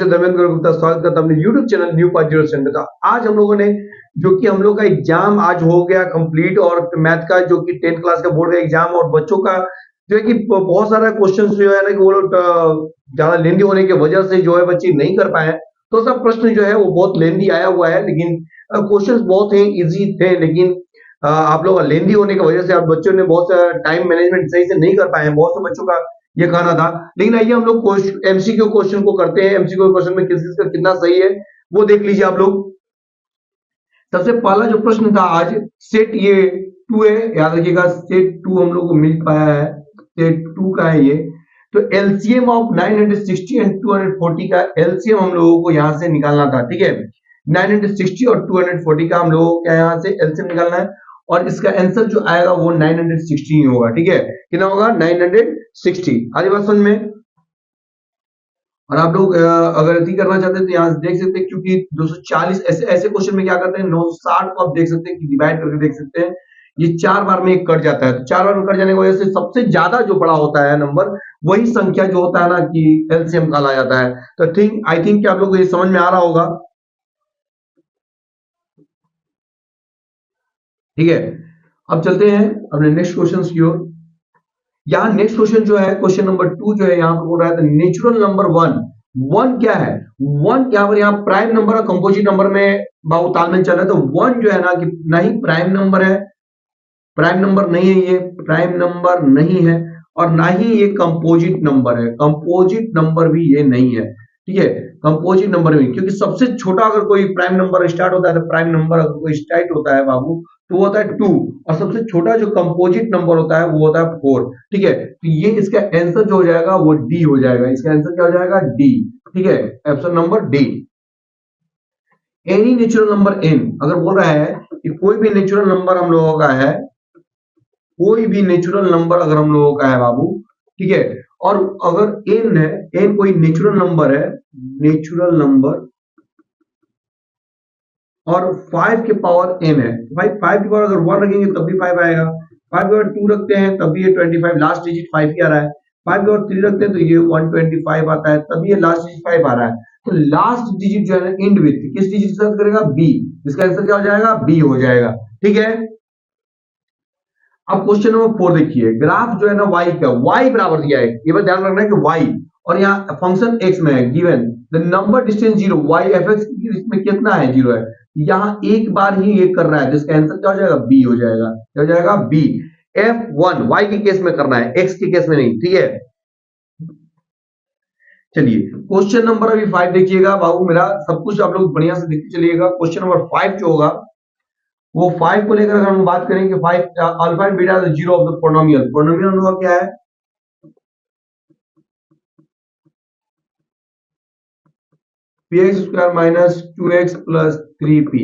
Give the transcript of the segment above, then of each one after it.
धर्मेंद्र गुप्ता स्वागत करता हूं अपने YouTube चैनल न्यू 50 सेंटर का। आज हम लोगों ने जो कि हम लोग का एग्जाम आज हो गया कंप्लीट और मैथ का जो कि 10th क्लास का बोर्ड का एग्जाम और बच्चों का जो है कि बहुत सारा क्वेश्चन जो है ना कि वो लोग ज्यादा लेंदी होने की वजह से जो है बच्चे नहीं कर पाए। तो सब प्रश्न जो है वो बहुत लेंदी आया हुआ है, लेकिन क्वेश्चन बहुत हैं, इजी थे, लेकिन आप लोग लेंदी होने की वजह से आप बच्चों ने बहुत टाइम मैनेजमेंट सही से नहीं कर पाए हैं। बहुत से बच्चों का ये कहना था। लेकिन आइए हम लोग एमसीक्यू क्वेश्चन को करते हैं। एमसीक्यू क्वेश्चन में किस का कितना सही है वो देख लीजिए आप लोग। सबसे पहला जो प्रश्न था आज, सेट ये 2 है, याद रखिएगा सेट 2 हम लोग को मिल पाया है, सेट 2 का है ये। तो एलसीएम ऑफ 960 एंड 240 का एलसीएम हम लोगों को यहां से निकालना था, ठीक है। 960 और 240 का हम लोगों को यहां से एलसीएम निकालना है और इसका आंसर जो आएगा वो 960 ही होगा, ठीक है। कितना होगा? 960। आगे बात समझ में। और आप लोग अगर यदि करना चाहते हैं तो यहाँ देख सकते हैं, क्योंकि 240 ऐसे क्वेश्चन में क्या करते हैं, 960 को आप देख सकते हैं कि डिवाइड करके देख सकते हैं, ये 4 बार में कट जाता है। तो 4 बार में कट जाने की वजह से सबसे ज्यादा जो बड़ा होता है नंबर, वही संख्या जो होता है ना कि एलसीएम कहा जाता है। तो आई थिंक आप लोग को ये समझ में आ रहा होगा, ठीक है। अब चलते हैं अपने नेक्स्ट क्वेश्चन की ओर। यहाँ नेक्स्ट क्वेश्चन जो है, क्वेश्चन नंबर 2 जो है यहाँ पर बोल रहा है नेचुरल नंबर 1। 1 क्या है? 1 यहाँ पर यहाँ प्राइम नंबर और कंपोजिट नंबर में बाबू तालमेल चल रहा है। तो 1 जो है ना कि नहीं प्राइम नंबर है, प्राइम नंबर नहीं है, ये प्राइम नंबर नहीं है, और ना ही ये कंपोजिट नंबर है, कंपोजिट नंबर भी ये नहीं है, ठीक है। कंपोजिट नंबर भी, क्योंकि सबसे छोटा अगर कोई प्राइम नंबर स्टार्ट होता है तो प्राइम नंबर अगर कोई स्टार्ट होता है बाबू तो वो होता है 2, और सबसे छोटा जो कंपोजिट नंबर होता है वो होता है 4, ठीक है। तो ये इसका आंसर जो हो जाएगा वो डी हो जाएगा। इसका आंसर क्या हो जाएगा? डी, ठीक है, option number D. Any natural number n, अगर बोल रहा है कि कोई भी नेचुरल नंबर हम लोगों का है, कोई भी नेचुरल नंबर अगर हम लोगों का है बाबू, ठीक है, और अगर n है, n कोई नेचुरल नंबर है, नेचुरल नंबर, और 5 के पावर m है, भाई 5 के पावर अगर 1 रखेंगे तब भी 5 आएगा, 5 के पावर 2 रखते हैं तब भी ये 25, लास्ट डिजिट 5 ही आ रहा है, 5 के पावर 3 रखते हैं तो ये 125 आता है, तब ये लास्ट डिजिट 5 आ रहा है। तो लास्ट डिजिट जो है ना एंड विथ किस डिजिट के साथ करेगा? b। इसका आंसर क्या हो जाएगा? b हो जाएगा, ठीक है। अब क्वेश्चन नंबर 4 देखिए, ग्राफ जो है ना y का, y बराबर दिया है, ये बात ध्यान रखना है कि y, और यहाँ फंक्शन x में है given the number distance 0, y fx इसमें कितना है? 0 है। यहाँ एक बार ही ये कर रहा है, जिसका आंसर क्या हो जाएगा? b हो जाएगा। क्या हो जाएगा? b। f1 y के केस में करना है, x के केस में नहीं, ठीक है। चलिए क्वेश्चन नंबर अभी 5 देखिएगा बाबू, मेरा सब कुछ आप लोग बढ़िया से देखते चलिएगा। क्वेश्चन नंबर 5 जो होगा वो 5 को लेकर अगर हम बात करें कि 5 alpha and beta is zero of the polynomial, polynomial होगा क्या है? px square minus 2x plus 3p,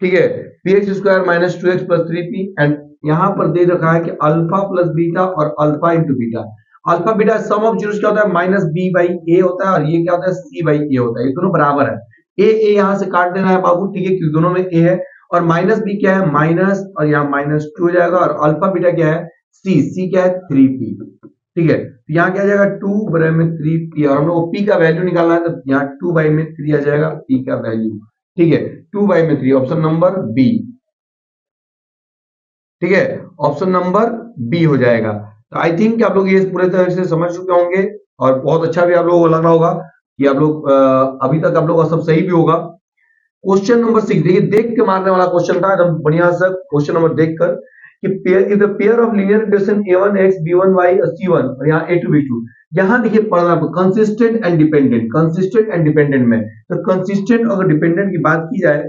ठीक है, px square minus 2x plus 3p, and यहां पर दे रखा है कि अल्फा प्लस बीटा और alpha into beta. Alpha beta some of zeros क्या होता है? माइनस बी बाई ए होता है, और ये क्या होता है? सी बाई ए होता है। ये दोनों बराबर है, ए यहां से काट देना है बाबू, ठीक है, क्योंकि दोनों में ए है। और माइनस बी क्या है? माइनस, और यहाँ माइनस 2 हो जाएगा, और अल्फा बीटा क्या है? सी क्या है? 3p, ठीक है। तो यहाँ क्या आ जाएगा? 2 बराबर में 3p, और हम लोग को p का वैल्यू निकालना है, तो यहाँ 2 बाई में 3 आ जाएगा p का वैल्यू, ठीक है, 2 बाई में 3, ऑप्शन नंबर बी, ठीक है, ऑप्शन नंबर बी हो जाएगा। तो आई थिंक आप लोग ये पूरे तरह से समझ चुके होंगे, और बहुत अच्छा भी आप लोगों को लग रहा होगा कि आप लोग अभी तक आप लोगों का सब सही भी होगा। क्वेश्चन नंबर 6 देखिए, देख के मारने वाला क्वेश्चन था एकदम बढ़िया सा क्वेश्चन नंबर देखकर, कि pair if the pair of linear equation a1x b1y c1, और यहाँ a2 b2, यहाँ देखिए पढ़ना consistent and dependent, consistent and dependent में। तो कंसिस्टेंट और डिपेंडेंट की बात की जाए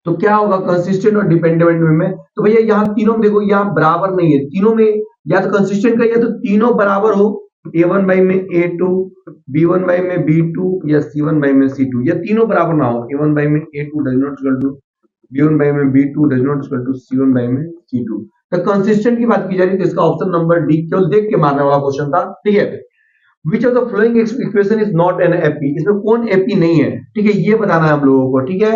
तो क्या होगा कंसिस्टेंट और डिपेंडेंट में? तो भैया यहाँ तीनों में देखो, यहाँ बराबर नहीं है, तीनों में या तो कंसिस्टेंट का या तो तीनों बराबर हो, a1 बाई में a2, b1 बाई में b2, या c1 बाई में c2, या तीनों बराबर ना हो, a1 बाई में a2 does not equal to b1 by में b2 does not equal to c1 by में c2। तो कंसिस्टेंट की बात की जा रही है, तो इसका ऑप्शन नंबर डी, केवल देख के मारने वाला क्वेश्चन था, ठीक है। Which of the following equation is not an AP, इसमें कौन एपी नहीं है, ठीक है, ये बताना है हम लोगों को, ठीक है।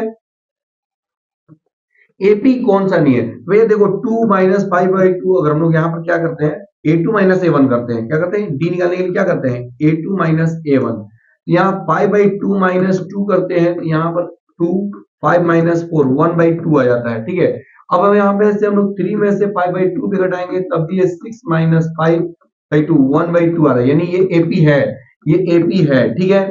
एपी कौन सा नहीं है भैया? देखो 2 माइनस 5/2, अगर हम लोग यहाँ पर क्या करते हैं, a2 माइनस a1 करते हैं, क्या करते हैं? डी निकालने के लिए क्या करते हैं? a2 माइनस a1, यहाँ 5/2 -2 करते हैं तो यहाँ पर 2, 5 -4 1/2 आ जाता है। ठीक है, अब हम यहाँ पे से हम लोग 3 में से 5/2 भी घटाएंगे तब भी ये 6 - 5/2 1/2 आ रहा है, यानी ये एपी है, ये एपी है। ठीक है,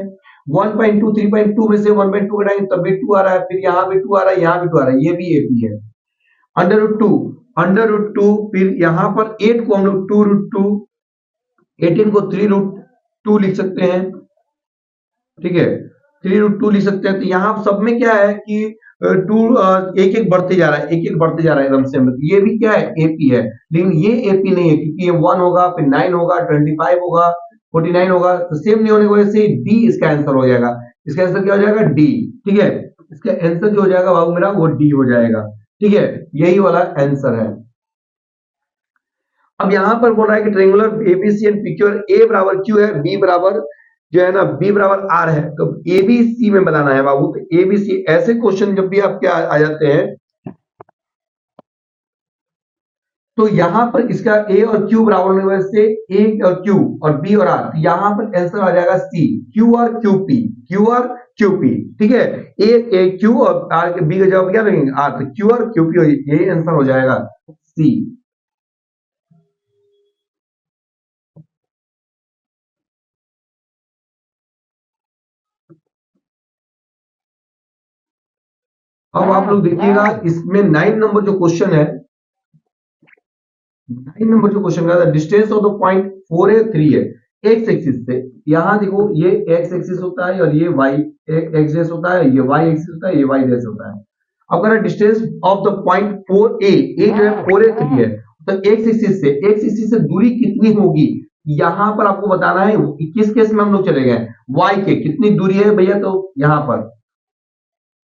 1.2 3.2 में से 1/2 घटाएंगे तब भी 2 आ रहा है, फिर यहाँ भी 2 आ रहा है, यहाँ भी 2 आ रहा है, ये भी एपी है। अंडर रूट 2 फिर यहाँ पर 8 को हम लोग 2√2, 18 को 3√2 लिख सकते हैं। ठीक है, 3√2 लिख सकते हैं। तो यहाँ सब में क्या है कि टू एक एक बढ़ते जा रहा है, एक एक बढ़ते जा रहा है एकदम से। ये भी क्या है, एपी है, लेकिन ये एपी नहीं है क्योंकि ये 1 होगा, फिर 9 होगा, 25 होगा, 49 होगा, तो सेम नहीं होने की वजह से डी इसका आंसर हो जाएगा। इसका आंसर क्या हो जाएगा, डी। ठीक है, इसका आंसर जो हो जाएगा बाबू मेरा वो डी हो जाएगा। ठीक है, यही वाला आंसर है। अब यहां पर बोल रहा है कि ट्रायंगुलर एबीसी एंड पिक्चर ए बराबर क्यू है, बी बराबर जो है ना बी बराबर आर है, तो एबीसी में बनाना है बाबू। तो एबीसी ऐसे क्वेश्चन जब भी आपके आ जाते हैं तो यहां पर इसका ए और क्यू बराबर होने की वजह से ए और क्यू और बी और आर, तो यहां पर आंसर आ जाएगा C, Q R Q P, Q R Q P. ठीक है, ए क्यू और आर के बी का जवाब क्या लगेंगे, आर, तो क्यू आर क्यू पी, यही आंसर हो जाएगा सी। अब आप लोग देखिएगा इसमें 9 नंबर जो क्वेश्चन है, 9 नंबर जो क्वेश्चन का डिस्टेंस ऑफ द पॉइंट 4 है 3 है एक्स एक्सिस से। यहां देखो ये एक्स एक्सिस होता है और ये वाई एक्सिस होता है, ये वाई एक्सिस होता है, ये वाई एक्सिस होता है। अब अगर डिस्टेंस ऑफ द पॉइंट 4 ए जो है 4 है 3 है, तो एक्स एक्सिस से दूरी कितनी होगी, यहां पर आपको बताना है। किस केस में हम लोग चले गए, वाई के कितनी दूरी है भैया, तो यहां पर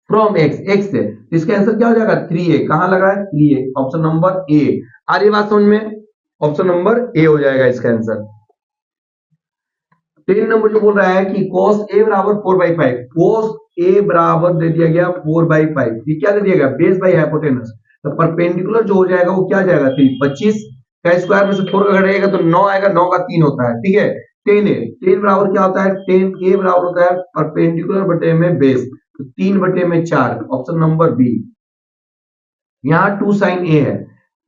फ्रॉम एक्स, एक्स से, तो इसका आंसर क्या हो जाएगा 3a। कहां लग रहा है 3a, ऑप्शन नंबर ए। आ रही बात समझ में, ऑप्शन नंबर ए हो जाएगा इसका आंसर। 10 नंबर जो बोल रहा है कि cos a बराबर 4/5, cos a बराबर दे दिया गया 4/5, ये क्या दे दिया गया, बेस बाई हाइपोटेनस। तो परपेंडिकुलर जो हो जाएगा वो क्या जाएगा 3, 25 का स्क्वायर में से 4 का घटेगा तो 9 आएगा, 9 का 3 होता है। ठीक है, 10a, 10 बराबर क्या होता है, 10a बराबर होता है परपेंडिकुलर बटे में बेस, तो 3/4, ऑप्शन नंबर बी। यहाँ 2 साइन ए है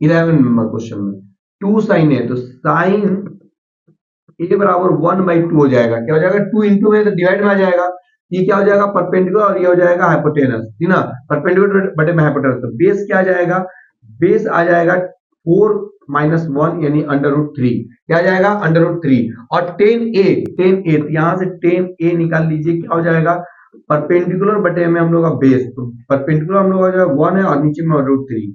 11 नंबर क्वेश्चन में, 2 साइन ए, तो साइन ए बराबर 1/2 हो जाएगा। क्या हो जाएगा, 2 इंटू में तो डिवाइड में आ जाएगा, ये क्या हो जाएगा परपेंडिकुलर और ये हो जाएगा हाइपोटेनस, ठीक ना, परपेंडिकुलर बटे में हाइपोटेनस। तो बेस क्या आ जाएगा, बेस आ जाएगा 4 - 1 यानी √3, क्या आ जाएगा √3। और 10a, तो यहां से 10a निकाल लीजिए, क्या हो जाएगा परपेंडिकुलर बटे में हम लोग का बेस, तो परपेंडिकुलर हम लोग का 1 है और नीचे में √3।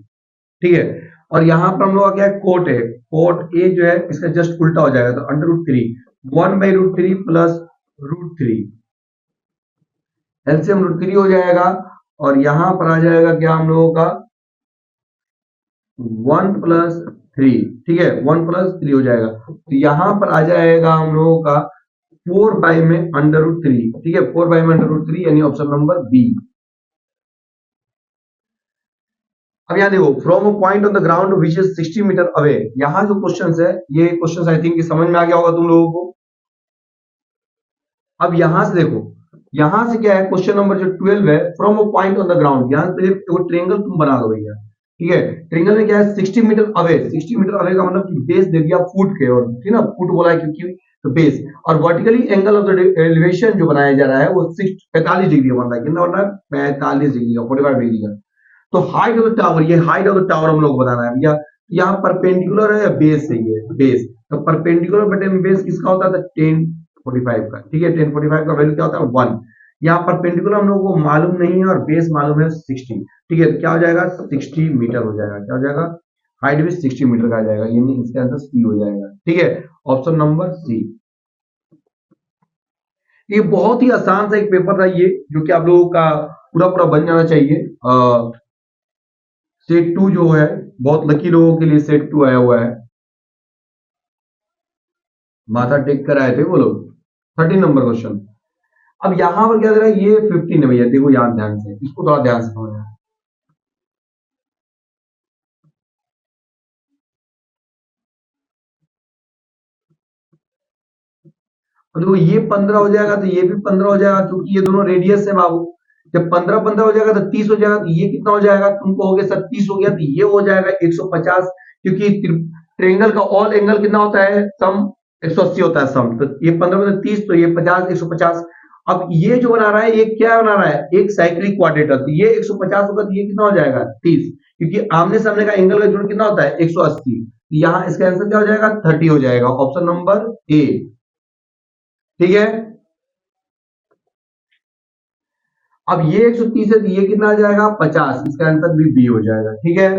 ठीक है, और यहां पर हम लोग का क्या है, कोट है, कोट ए जो है इसका जस्ट उल्टा हो जाएगा, तो √3, 1/√3 प्लस √3, एलसीएम √3 हो जाएगा। और यहां पर आ जाएगा क्या हम लोगों का 1+3। ठीक है, 1+3 हो जाएगा, तो यहां पर आ जाएगा हम लोगों का 4 में √3। ठीक है, 4 में √3 यानी ऑप्शन नंबर बी। अब यहाँ देखो, from a point on the ground which is 60 metre away, यहाँ जो क्वेश्चन है ये क्वेश्चन आई थिंक समझ में आ गया होगा तुम लोगों को। अब यहां से देखो, यहां से क्या है, क्वेश्चन नंबर जो 12 है, from a point on the ground, यहां पे वो ट्रेंगल तुम बना दो भैया। ठीक है, ट्रेंगल में क्या है 60 मीटर अवे, 60 मीटर अवे का मतलब कि बेस दे दिया फुट के, और ठीक ना, फुट बोला है क्योंकि तो बेस, और vertically angle of the elevation जो बनाया जा रहा है वो 45 डिग्री बन रहा है, कितना बन रहा है 45 डिग्री का, 45 डिग्री का। तो हाइट ऑफ द टावर, ये हाइट ऑफ द टावर हम लोग बताना है भैया। यहाँ परपेंडिकुलर है या बेस है, ये बेस, तो परपेंडिकुलर बटे में बेस किसका होता है, 1045 का। ठीक है, 1045 का वैल्यू क्या होता है 1। यहाँ परपेंडिकुलर हम लोग को मालूम नहीं है और बेस मालूम है 60। ठीक है, तो क्या हो जाएगा 60 मीटर हो जाएगा, क्या हो जाएगा हाइट भी 60 मीटर का आ जाएगा, यानी इसका आंसर सी हो जाएगा। ठीक है, ऑप्शन नंबर सी। ये बहुत ही आसान सा एक पेपर था ये, जो कि आप लोगों का पूरा पूरा बन जाना चाहिए। सेट 2 जो है, बहुत लकी लोगों के लिए सेट 2 आया हुआ है, माथा टेक कर आए थे वो लोग। 13 नंबर क्वेश्चन। अब यहां पर क्या दे रहा है, ये 15 है भैया, देखो याद ध्यान से, इसको थोड़ा ध्यान से समझना। देखो ये 15 हो जाएगा तो ये भी 15 हो जाएगा, क्योंकि ये दोनों रेडियस है बाबू। जब 15-15 हो जाएगा तो 30 हो जाएगा, तो ये कितना हो जाएगा, तुमको हो गया सर 30 हो गया, तो ये हो जाएगा 150, क्योंकि ट्रायंगल का ऑल एंगल कितना होता है, सम 180 होता है सम। तो ये 15 में 30, तो ये 50, 150। अब ये जो बना रहा है, ये क्या बना रहा है, एक साइक्लिक क्वाड्रेटर। तो ये 150 होगा, तो ये कितना हो जाएगा 30, क्योंकि आमने सामने का एंगल का जोड़ कितना होता है 180। यहाँ इसका आंसर क्या हो जाएगा, 30 हो जाएगा, ऑप्शन नंबर ए। ठीक है, अब ये 130 है, तो ये कितना आ जाएगा 50, इसका आंसर भी बी हो जाएगा। ठीक है,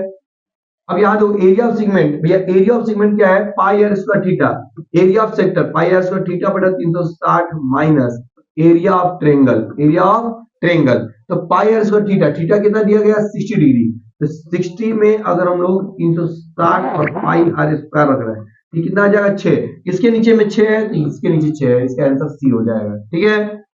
अब यहाँ जो एरिया ऑफ सेगमेंट, भैया एरिया ऑफ सेगमेंट क्या है, pi r square theta. Area of sector pi r square theta बटा 360 minus area of triangle, area of triangle. तो pi r square theta, theta कितना दिया गया 60 डिग्री, तो 60 में अगर हम लोग 360 और पाई आर स्क्वायर रख रहे हैं, ये कितना आ जाएगा 6। इसके नीचे में 6 है, तो इसके नीचे 6 है, इसका आंसर सी हो जाएगा। ठीक है,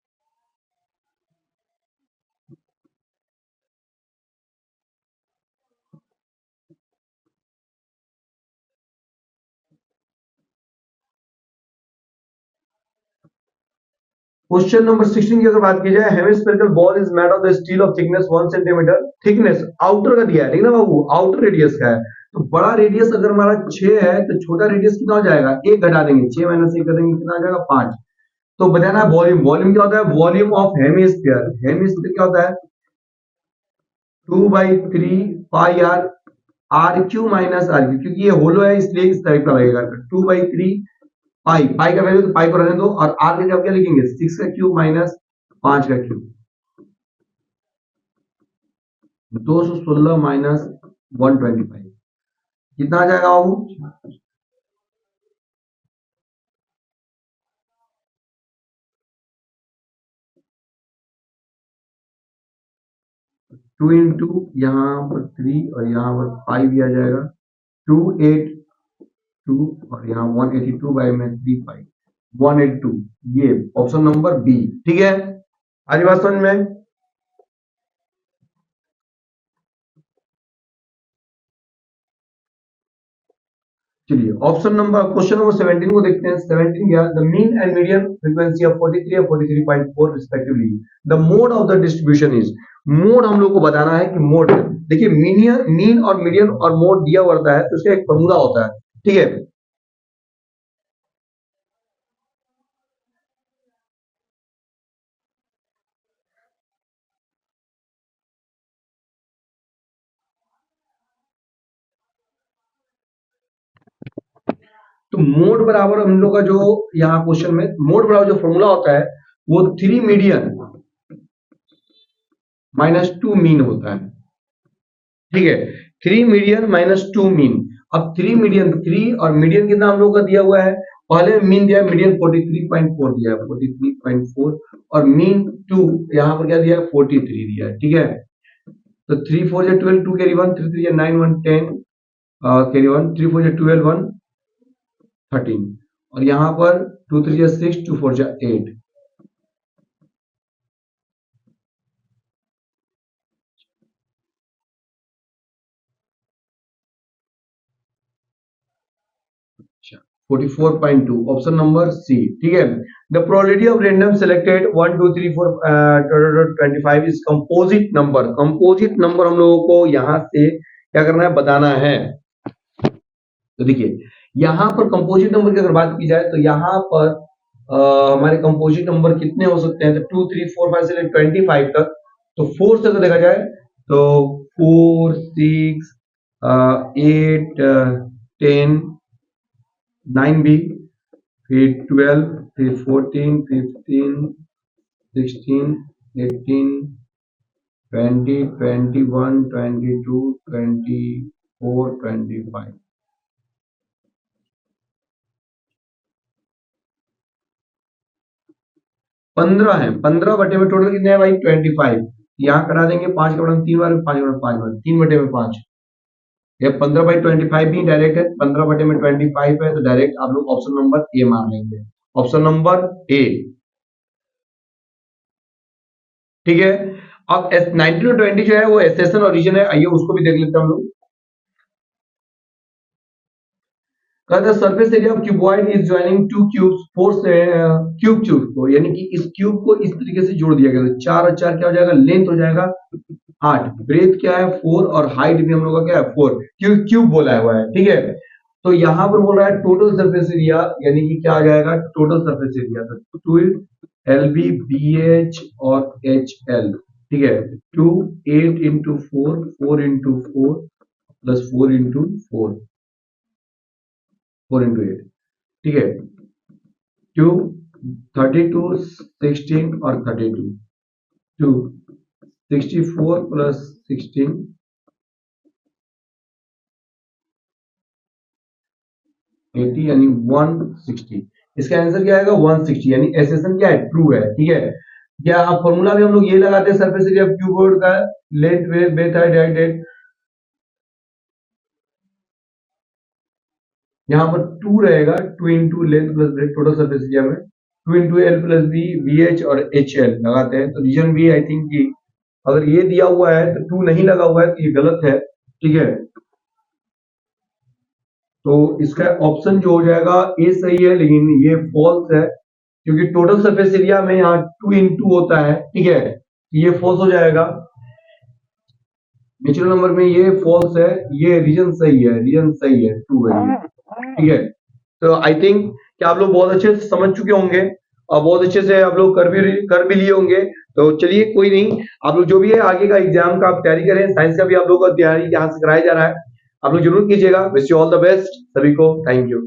क्वेश्चन नंबर 16 की अगर बात की जाए, hemispherical ball is made of the steel of thickness 1 centimetre. Thickness outer का दिया है, ठीक ना बाबू, आउटर रेडियस का है। तो बड़ा रेडियस अगर हमारा 6 है, तो छोटा रेडियस कितना हो जाएगा, 1 घटा देंगे, 6 माइनस 1 कर देंगे, कितना आ जाएगा 5। तो बताना है वॉल्यूम, वॉल्यूम क्या होता है, वॉल्यूम ऑफ हेमिस्फीयर। हेमिस्फीयर क्या होता है 2/3 pi r, R Q minus R Q, क्योंकि ये होलो है इसलिए इस टाइप का लगेगा। 2/3 पाई, पाई का वैल्यू तो पाई पर रहने दो, और आर का क्या लिखेंगे 6 का क्यूब माइनस 5 का क्यूब, 216 माइनस 125, कितना आ जाएगा बाबू, 2 इंटू यहाँ पर 3 और यहाँ पर 5 भी आ जाएगा, 282 और यहाँ 182 बाई में 3 पाई 182, ये ऑप्शन नंबर बी। ठीक है, आज बात समझ में। चलिए ऑप्शन नंबर, क्वेश्चन नंबर 17 को देखते हैं। 17 क्या, the mean and median frequency of 43 और 43.4 respectively, the mode of the distribution is. Mode हम लोग को बताना है कि मोड, देखिए मीन और मीडियन और मोड दिया होता है, तो उसका एक फॉर्मूला होता है। ठीक है, तो मोड बराबर हम लोग का जो यहाँ क्वेश्चन में मोड बराबर जो फॉर्मूला होता है, वो 3 मीडियन माइनस 2 मीन होता है। ठीक है, 3 मीडियन माइनस 2 मीन। अब 3 मीडियन, 3 और मीडियन कितना हम लोग का दिया हुआ है, पहले मीन दिया है, मीडियन 43.4 दिया है, 43.4, और मीन 2 यहाँ पर क्या दिया है 43 दिया है। ठीक है, तो 3 4 या 12, 2 कैरी 1, 3 3 या 9 1 10, कैरी 1, 3 4 या 12 1 13, और यहाँ पर 2 3 या 6, 2 4 या 8। 44.2, ऑप्शन नंबर सी। ठीक है, the probability of random selected 1 2 3 4 25 is composite number. Composite number हम लोगों को यहाँ से क्या करना है, बताना है। तो देखिए यहाँ पर कंपोजिट नंबर की अगर बात की जाए, तो यहाँ पर हमारे कंपोजिट नंबर कितने हो सकते हैं, तो 2 3 4 5 से 25 तक। तो 4 से अगर देखा जाए तो 4 6 8 10 9 भी, फिर 12, फिर 14, 15, 16, 18, 20, 21, 22, 24, 25। 15 है, 15 बटे में टोटल कितने हैं भाई 25। यहाँ करा देंगे 5 का बड़ा 3 बार, 5 का बड़ा 5 बार, 3 बटे में 5। ये 15/25 भी डायरेक्ट है, 15 बटे में 25 है, तो डायरेक्ट आप लोग ऑप्शन नंबर ए मान लेंगे, ऑप्शन नंबर ए। ठीक है, अब 19 और 20 जो है वो एसेशन और रीजन है, आइए उसको भी देख लेते हैं हम लोग। कहते हैं surface area of cuboid is joining two cubes four cube को, यानी कि इस क्यूब को इस तरीके से जोड़ दिया गया, तो 4 और 4 क्या हो जाएगा, लेंथ हो जाएगा 8, ब्रेथ क्या है 4 और हाइट भी हम लोग का क्या है 4, क्यूब बोला हुआ है, ठीक है। तो यहां पर बोल रहा है टोटल सरफेस एरिया, यानी कि क्या आ जाएगा टोटल सरफेस एरिया, तो 2 LB BH और HL, ठीक है। 2 8 into 4 4 into 4 plus 4 into 4 4 into 8, ठीक है। 2 32 16 और 32, 2 64 प्लस 16 80 यानी 160, इसका आंसर क्या आएगा 160, यानी एसेशन क्या है ट्रू है, ठीक है। क्या आप फॉर्मूला भी हम लोग ये लगाते हैं सरफेस एरिया क्यूबॉइड का, लेंथ ब्रेथ हाइट डिवाइडेड, यहाँ पर 2 रहेगा, 2 into length plus breadth total surface area में, 2 into L plus B VH और HL लगाते हैं, तो रीजन भी आई थिंक कि अगर ये दिया हुआ है तो 2 नहीं लगा हुआ है तो ये गलत है, ठीक है। तो इसका ऑप्शन जो हो जाएगा ए सही है, लेकिन ये फॉल्स है, क्योंकि टोटल सरफेस एरिया में यहाँ 2 इंटू होता है, ठीक है, ये फॉल्स हो जाएगा। नेचुरल नंबर में ये फॉल्स है, ये रीजन सही है, रीजन सही है, ट्रू है ये, ठीक है। तो आई थिंक कि आप लोग बहुत अच्छे से समझ चुके होंगे और बहुत अच्छे से आप लोग कर भी लिए होंगे। तो चलिए कोई नहीं, आप लोग जो भी है आगे का एग्जाम का आप तैयारी करें, साइंस का भी आप लोग को तैयारी यहाँ से कराया जा रहा है, आप लोग जरूर कीजिएगा। Wish you all the best सभी को, थैंक यू।